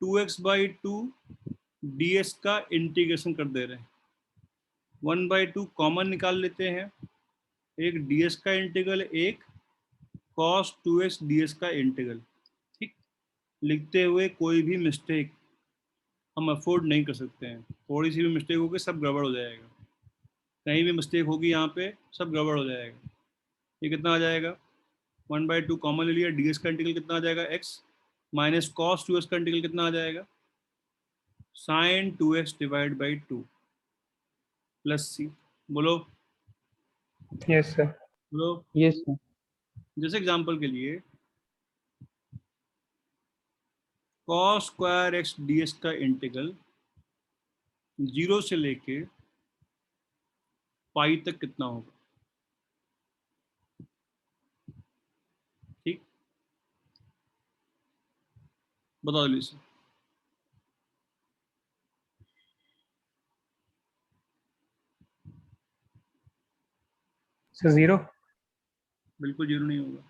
2x by 2 ds का इंटीग्रेशन कर दे रहे हैं। 1/2 कॉमन निकाल लेते हैं, एक ds का इंटीग्रल, एक cos 2x ds का इंटीग्रल। ठीक, लिखते हुए कोई भी मिस्टेक हम अफोर्ड नहीं कर सकते हैं। थोड़ी सी भी मिस्टेक होगी सब गड़बड़ हो जाएगा, कहीं भी मिस्टेक होगी यहाँ पे सब गड़बड़ हो जाएगा। ये कितना आ जाएगा? 1/2 कॉमन ले लिया, ds का इंटीग्रल कितना आ जाएगा? x माइनस cos 2x का इंटीग्रल कितना आ जाएगा? sin 2x divide by 2 plus C. बोलो Yes, sir. बोलो। Yes sir. जैसे एग्जांपल के लिए cos स्क्वायर एक्स ds का इंटीग्रल 0 से लेके पाई तक कितना होगा? ठीक, बता दो इसे। So 0. बिल्कुल जीरो नहीं होगा।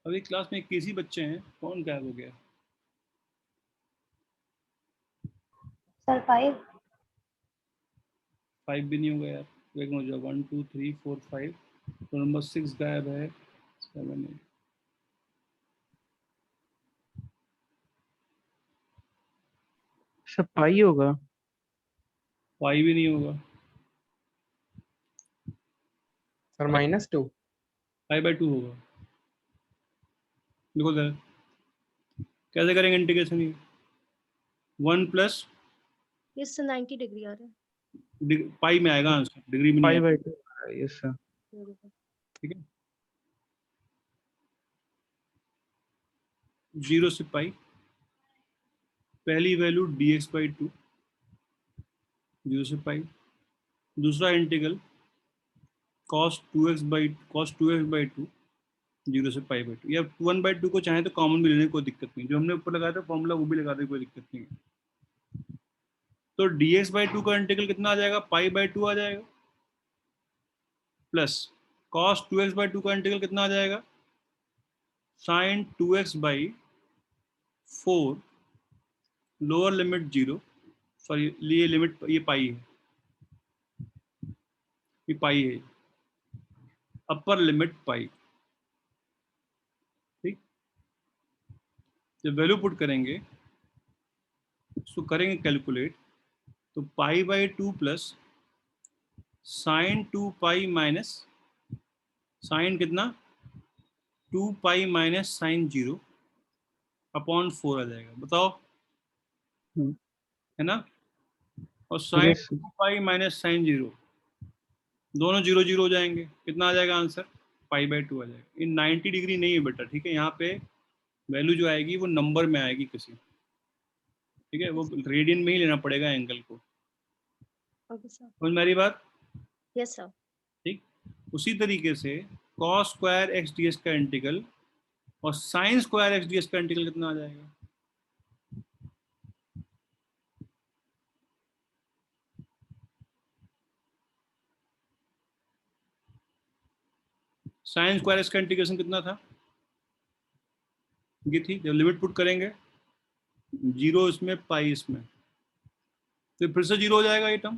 अभी क्लास में 21 ही बच्चे हैं, कौन गायब हो गया? सर 5। 5 भी नहीं होगा यार, एक हो जाए 1 2 3 4 5, तो नंबर 6 गायब है, 7 8। सर पाई होगा। 5 भी नहीं होगा, सर -2। 5/2 होगा। देखो जरा कैसे करेंगे इंटीग्रेशन ये, 1 प्लस इससे 90 डिग्री आ रहा पाई में आएगा आंसर, डिग्री में नहीं पाई आएगा। बाई 2। Yes sir. है। ठीक है, 0 से पाई, पहली वैल्यू dx/2, 0 से पाई। दूसरा इंटीग्रल cos 2x/2, 0 से पाई/2, या 1/2 को चाहे तो कॉमन भी लेने की कोई दिक्कत नहीं, जो हमने ऊपर लगाया था फॉर्मूला वो भी लगा दे, कोई दिक्कत नहीं है। तो dx/2 का इंटीग्रल कितना आ जाएगा, पाई/2 आ जाएगा, प्लस cos 2x/2 का इंटीग्रल कितना आ जाएगा, sin 2x/4, lower limit 0, sorry ये लिमिट, ये पाई है, ये पाई है, अपर लिमिट पाई। ठीक, जब वैल्यू पुट करेंगे, इसको करेंगे कैलकुलेट, तो pi plus sine 2 pi minus sine कितना 2 पाई माइनस साइन 0 अपॉन 4 आ जाएगा, बताओ, है ना। और sine yes 2 pi minus sine 0, दोनों 0 0 हो जाएंगे, कितना आ जाएगा आंसर, पाई/2 आ जाएगा। इन 90 डिग्री नहीं है बेटा, ठीक है, यहाँ पे वैल्यू जो आएगी वो नंबर में आएगी किसी, ठीक है, वो रेडियन में ही लेना पड़ेगा एंगल को, ओके सर। समझ में आ रही बात। Yes sir. ठीक, उसी तरीके से cos स्क्वायर x ds का इंटीग्रल और sin स्क्वायर x ds का इंटीग्रल कितना आ जाएगा, sin स्क्वायर x का इंटीग्रेशन कितना था, ये थी, जब लिमिट पुट करेंगे 0 इसमें पाई इसमें, तो फिर से 0 हो जाएगा ये टर्म,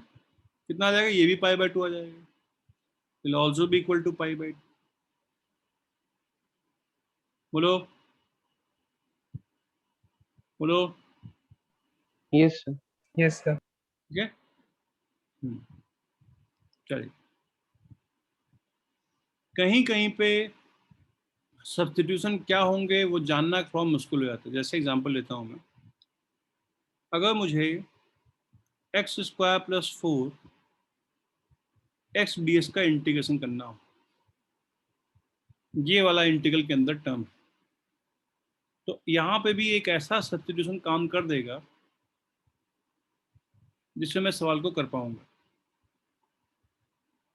कितना आ जाएगा, ये भी पाई/2 आ जाएगा, will also be equal to पाई/2। बोलो बोलो, यस सर। Yes sir. ठीक है। चलिए, कहीं कहीं पे सब्स्टिट्यूशन क्या होंगे वो जानना थोड़ा मुश्किल हो जाता है। जैसे एग्जांपल लेता हूं मैं, अगर मुझे x² + 4 x ds का इंटीग्रेशन करना हो, ये वाला इंटीग्रल के अंदर टर्म, तो यहाँ पे भी एक ऐसा सब्स्टिट्यूशन काम कर देगा जिससे मैं सवाल को कर पाऊंगा।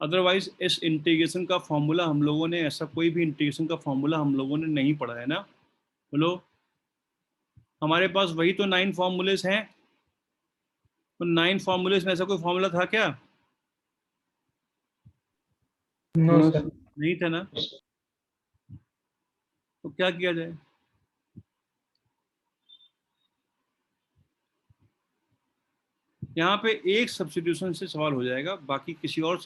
अदरवाइज इस इंटीग्रेशन का फॉर्मूला हम लोगों ने, ऐसा कोई भी इंटीग्रेशन का फॉर्मूला हम लोगों ने नहीं पढ़ा है ना, बोलो, हमारे पास वही तो 9 फॉर्मूलेस हैं, तो 9 फॉर्मूलेस में ऐसा कोई फॉर्मूला था क्या, नो नो सर। सर। नहीं था ना, तो क्या किया जाए, यहाँ पे एक सब्स्टिट्यूशन से सवाल हो जाएगा, बाकी किसी और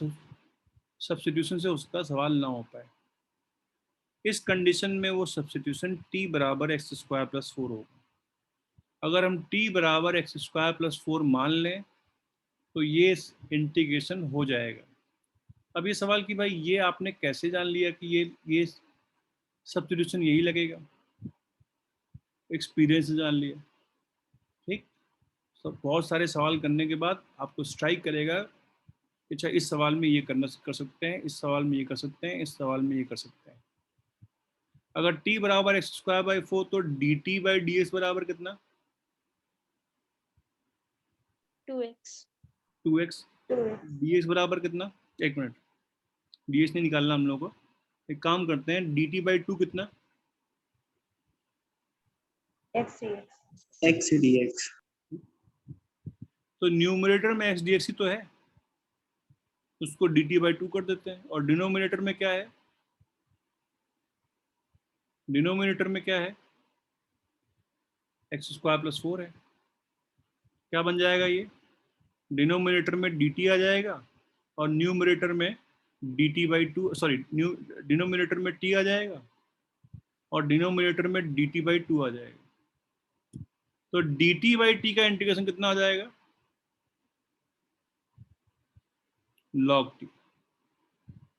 सब्स्टिट्यूशन से उसका सवाल ना हो पाए। इस कंडीशन में वो सब्स्टिट्यूशन t = x² + 4 होगा। अगर हम t = x² + 4 मान लें तो ये इंटीग्रेशन हो जाएगा। अब ये सवाल कि भाई ये आपने कैसे जान लिया कि ये सब्स्टिट्यूशन यही लगेगा, एक्सपीरियंस से जान लिया। ठीक, तो बहुत सारे सवाल करने के बाद आपको स्ट्राइक करेगा कि अच्छा इस सवाल में ये कर सकते हैं, इस सवाल में ये कर सकते हैं, इस सवाल में ये कर सकते हैं। अगर t = x² / 4 तो dt/ds बराबर कितना, 2x 2x, ds बराबर कितना, एक मिनट, ds नहीं निकालना हम लोग को, एक काम करते हैं, dt/2 कितना, x dx। तो न्यूमरेटर में x dx ही तो है, उसको dt/2 कर देते हैं, और डिनोमिनेटर में क्या है, डिनोमिनेटर में क्या है, एक्स स्क्वायर प्लस 4 है। क्या बन जाएगा ये, डिनोमिनेटर में dt आ जाएगा और न्यूमरेटर में dt/2, सॉरी न्यू डिनोमिनेटर में t आ जाएगा और डिनोमिनेटर में dt/2 आ जाएगा। तो dt/t का इंटीग्रेशन कितना आ जाएगा, log t।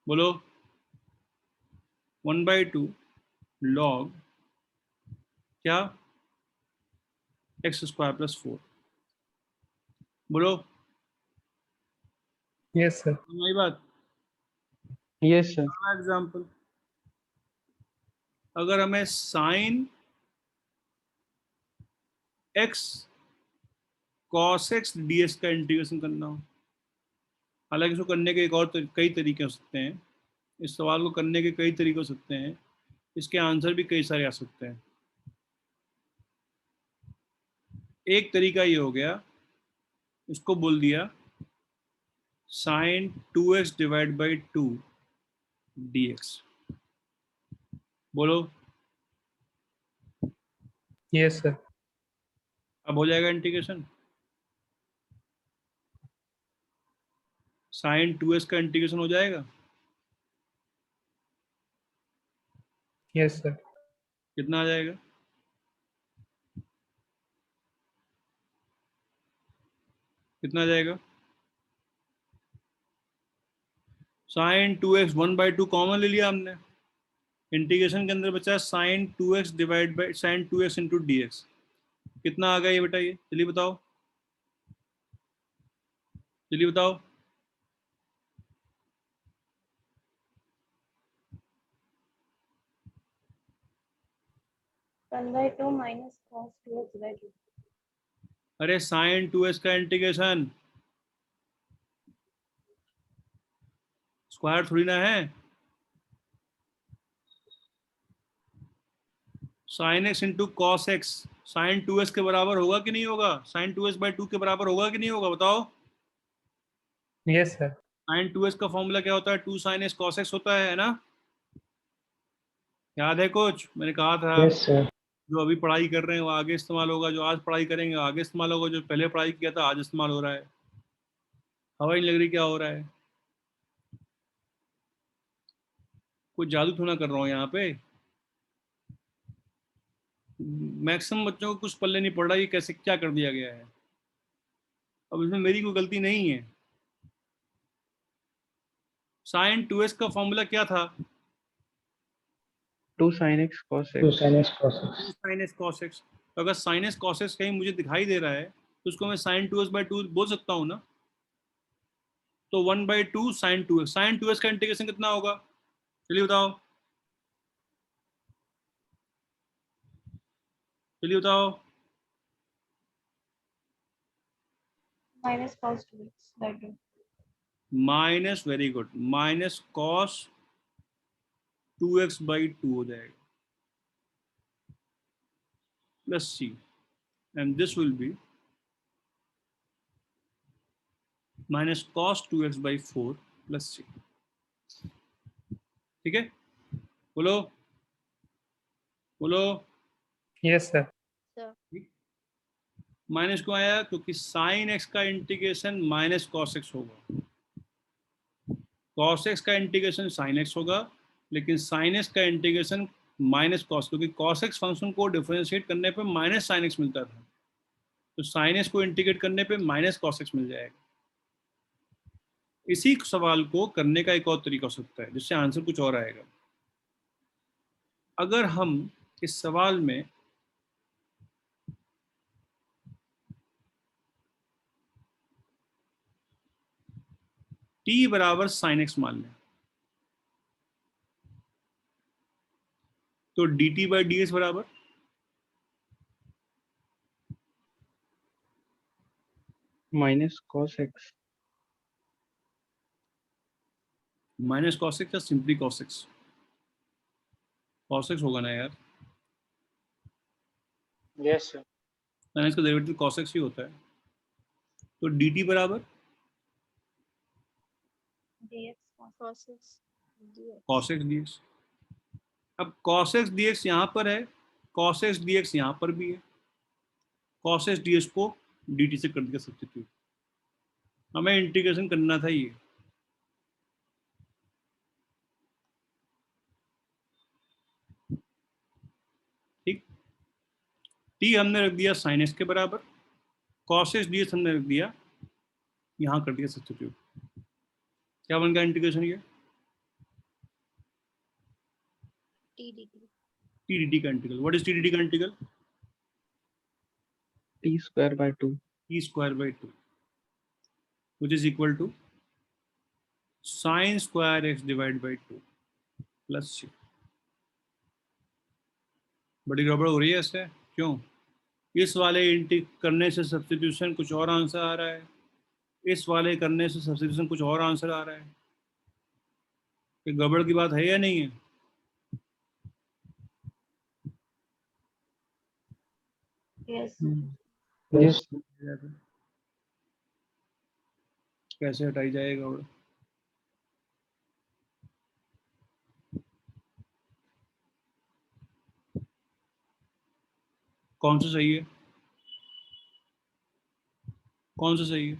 बोलो 1/2 log क्या, एक्स स्क्वायर प्लस 4। बोलो Yes, sir. हमारी बात। Yes sir. एग्जाम्पल, अगर हमें sine x cos x ds का इंटीग्रेशन करना हो, हालांकि इसको करने के एक और कई तरीके हो सकते हैं, इस सवाल को करने के कई तरीके हो सकते हैं, इसके आंसर भी कई सारे आ सकते हैं। एक तरीका ये हो गया, इसको बोल दिया sine 2x divide by 2 dx। बोलो Yes, sir. अब हो जाएगा इंटीग्रेशन, साइन 2x का इंटीग्रेशन हो जाएगा, Yes, sir. कितना आ जाएगा, कितना आ जाएगा, साइन 2x 1/2 कॉमन ले लिया हमने, इंटीग्रेशन के अंदर बचा sine 2x divide by sine 2x into dx। कितना आ गया ये बेटा, ये चलिए बताओ, चलिए बताओ। 1/2 minus cos 2x by 2. अरे साइन 2x का इंटीग्रेशन स्क्वायर थोड़ी ना है, sine x into cos x sine 2x के बराबर होगा कि नहीं होगा, साइन 2x/2 के बराबर होगा कि नहीं होगा, बताओ। Yes, sir. साइन 2x का फॉर्मूला क्या होता है, 2 sin x cos x होता है ना, याद है कुछ, मैंने कहा था। Yes sir. जो अभी पढ़ाई कर रहे हैं वो आगे इस्तेमाल होगा, जो आज पढ़ाई करेंगे आगे इस्तेमाल होगा, जो पहले पढ़ाई किया था आज इस्तेमाल हो रहा है। हवा ही नहीं लग रही क्या हो रहा है, कोई जादू थोड़ा कर रहा हूँ यहाँ पे। मैक्सिमम बच्चों को कुछ पल्ले नहीं पड़ रहा, ये कैसे क्या कर दिया गया है। अब इसमें मेरी कोई गलती नहीं है। साइन 2x का फॉर्मूला क्या था, 2 sin x cos x। 2 sin x cos x। तो अगर sin x cos x कहीं मुझे दिखाई दे रहा है तो उसको मैं sin 2x/2 बोल सकता हूँ ना। तो 1/2 sin 2x, sin 2x का इंटीग्रेशन कितना होगा, चलिए बताओ, चलिए बताओ। Minus cos 2x by 2. Minus, very good, minus cos 2x/2 हो जाएगा plus C, and this will be minus cos 2x/4 plus C. ठीक है, बोलो बोलो। Yes, sir. माइनस क्यों आया, क्योंकि साइन एक्स का इंटीग्रेशन माइनस कॉस एक्स होगा, कॉस एक्स का इंटीग्रेशन साइन एक्स होगा, लेकिन साइन एक्स का इंटीग्रेशन माइनस कॉस, क्योंकि कॉस एक्स फंक्शन को डिफरेंशिएट करने पे माइनस साइन एक्स मिलता था, तो साइन एक्स को इंटीग्रेट करने पे माइनस कॉस एक्स मिल जाएगा। इसी सवाल को करने का एक और तरीका हो सकता है जिससे आंसर कुछ और आएगा। अगर हम इस सवाल में t बराबर साइन एक्स मान लें, तो dt/ds बराबर minus cos x। Minus cos X या simply cos X, cos X होगा ना यार, यस सर। साइन एक्स का डेरिवेटिव कॉस एक्स ही होता है। तो dt बराबर dx cos Cos x dx। Cos x dx। अब cos x dx यहाँ पर है, cos x dx यहाँ पर भी है, cos x dx को dt से कर दिया सब्स्टिट्यूट। हमें इंटीग्रेशन करना था ये, ठीक। t हमने रख दिया sin x के बराबर, cos x dx हमने रख दिया, यहाँ कर दिया सब्स्टिट्यूट। क्या बन गया इंटीग्रेशन ये? T dt. t dt का integral. What is t dt का integral? t square by 2. t square by 2 which is equal to sin square x divided by 2 plus c। बड़ी गड़बड़ हो रही है इससे, क्यों? इस वाले इंटी करने से सब्स्टिट्यूशन कुछ और आंसर आ रहा है, इस वाले करने से सब्स्टिट्यूशन कुछ और आंसर आ रहा है। ये गड़बड़ की बात है या नहीं है? Yes Yes. कैसे हटाई जाएगा गड़बड़? कौन सा सही है, कौन सा सही है?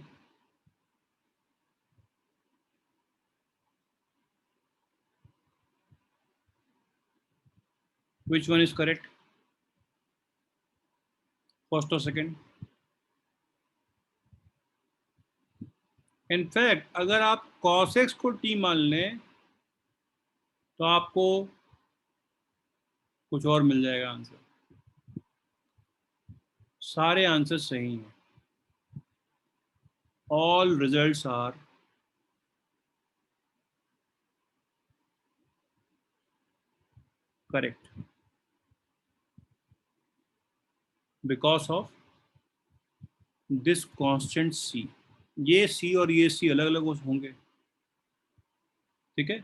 Which one is correct? First or second? In fact अगर आप cos x को t मान लें तो आपको कुछ और मिल जाएगा आंसर। सारे आंसर सही हैं। All results are correct because of this constant c। ये c और ये c अलग अलग होंगे, ठीक है।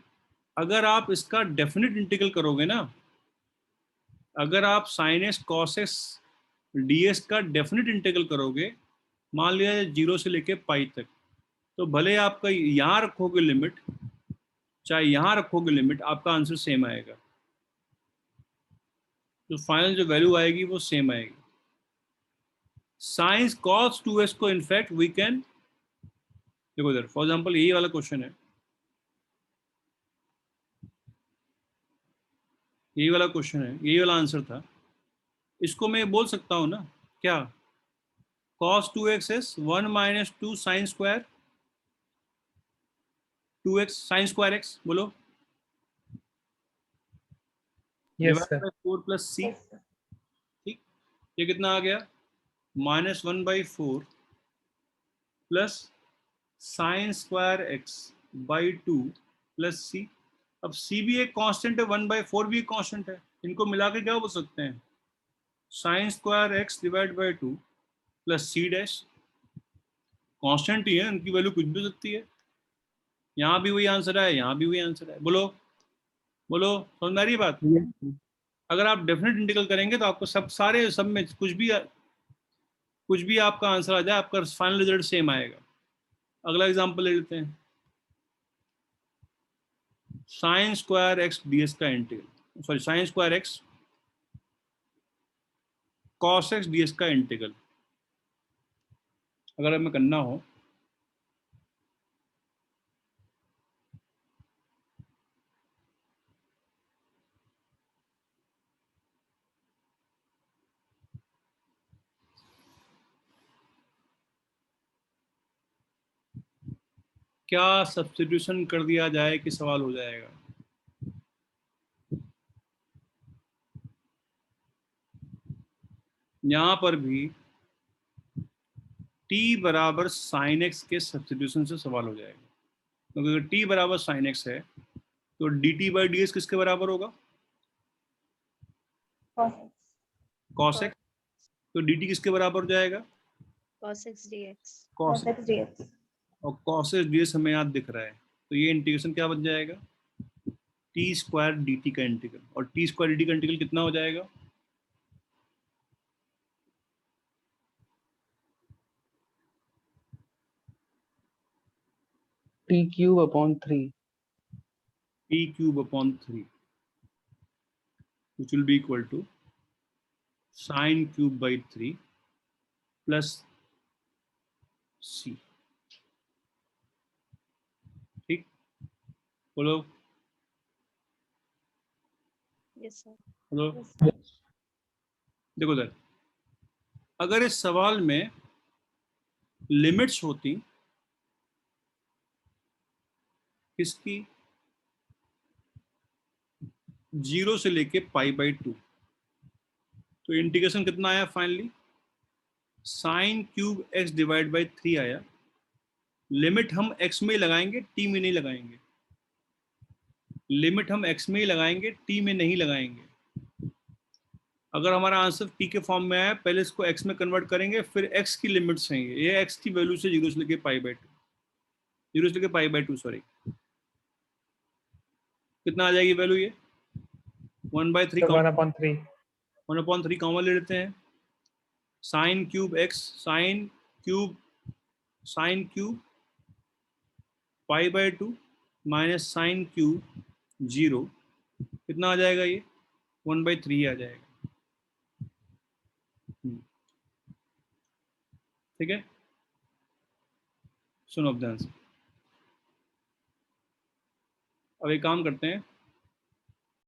अगर आप इसका डेफिनेट इंटीग्रल करोगे ना, अगर आप sin x cos x ds का डेफिनेट इंटीग्रल करोगे, मान लिया 0 से लेके पाई तक, तो भले आपका यहाँ रखोगे लिमिट चाहे यहाँ रखोगे लिमिट, आपका आंसर सेम आएगा। तो फाइनल जो वैल्यू आएगी वो सेम आएगी। साइंस cos 2x को इनफैक्ट वी कैन, देखो इधर फॉर एग्जांपल यही वाला क्वेश्चन है, यही वाला क्वेश्चन है, यही वाला आंसर था। इसको मैं बोल सकता हूँ ना, क्या? cos 2x is 1 minus 2 sin square 2x sin square x, बोलो। Yes, sir. 4 plus c, यस ठीक। ये कितना आ गया? -1/4 plus sine square X by 2 plus C. अब c भी एक कांस्टेंट है, 1/4 भी एक कांस्टेंट है, इनको मिला के क्या बोल सकते हैं? Sine square X divide by 2 plus C dash. Constant ही है, उनकी वैल्यू कुछ भी हो सकती है। यहाँ भी वही आंसर है, यहाँ भी वही आंसर है। बोलो बोलो, समझ में आ रही है बात? Yes. अगर आप डेफिनेट इंटीग्रल करेंगे तो आपको सारे सब में कुछ भी आपका आंसर आ जाए, आपका फाइनल रिजल्ट सेम आएगा। अगला एग्जांपल ले लेते हैं, साइन स्क्वायर एक्स ds का integral, sorry sine square x cos x ds का इंटीग्रल अगर हमें करना हो, क्या सब्स्टिट्यूशन कर दिया जाए कि सवाल हो जाएगा? यहां पर भी t बराबर साइन एक्स के सब्स्टिट्यूशन से सवाल हो जाएगा, क्योंकि अगर t बराबर साइन एक्स है तो dt बाई ds किसके बराबर होगा? cos x। तो dt किसके बराबर हो जाएगा? Cos x dx. cos x। dx और cos x ds हमें याद दिख रहा है, तो ये इंटीग्रेशन क्या बन जाएगा? t स्क्वायर dt का इंटीग्रल। और t स्क्वायर dt का इंटीग्रल कितना हो जाएगा? t cube upon 3. t cube upon 3। which will be equal to sin cube by 3 plus c. ठीक, बोलो Yes, sir. बोलो। Yes. देखो सर, अगर इस सवाल में लिमिट्स होती किसकी, 0 से लेके π/2, तो इंटीग्रेशन कितना आया finally, sign cube x divide by 3 आया। लिमिट हम x में ही लगाएंगे, t में नहीं लगाएंगे। लिमिट हम x में ही लगाएंगे, t में नहीं लगाएंगे। अगर हमारा आंसर t के फॉर्म में आया, पहले इसको x में कन्वर्ट करेंगे, फिर x की लिमिट्स हैं ये x की वैल्यू से 0 से लेके π/2, 0 से लेके π/2 सॉरी, कितना आ जाएगी वैल्यू ये 1/3 So 1/3. 1/3 कॉमन ले लेते हैं। Sine cube x sine cube π/2 minus sine cube 0, कितना आ जाएगा ये 1/3 आ जाएगा। ठीक है, सुनो अब ध्यान से। अब एक काम करते हैं,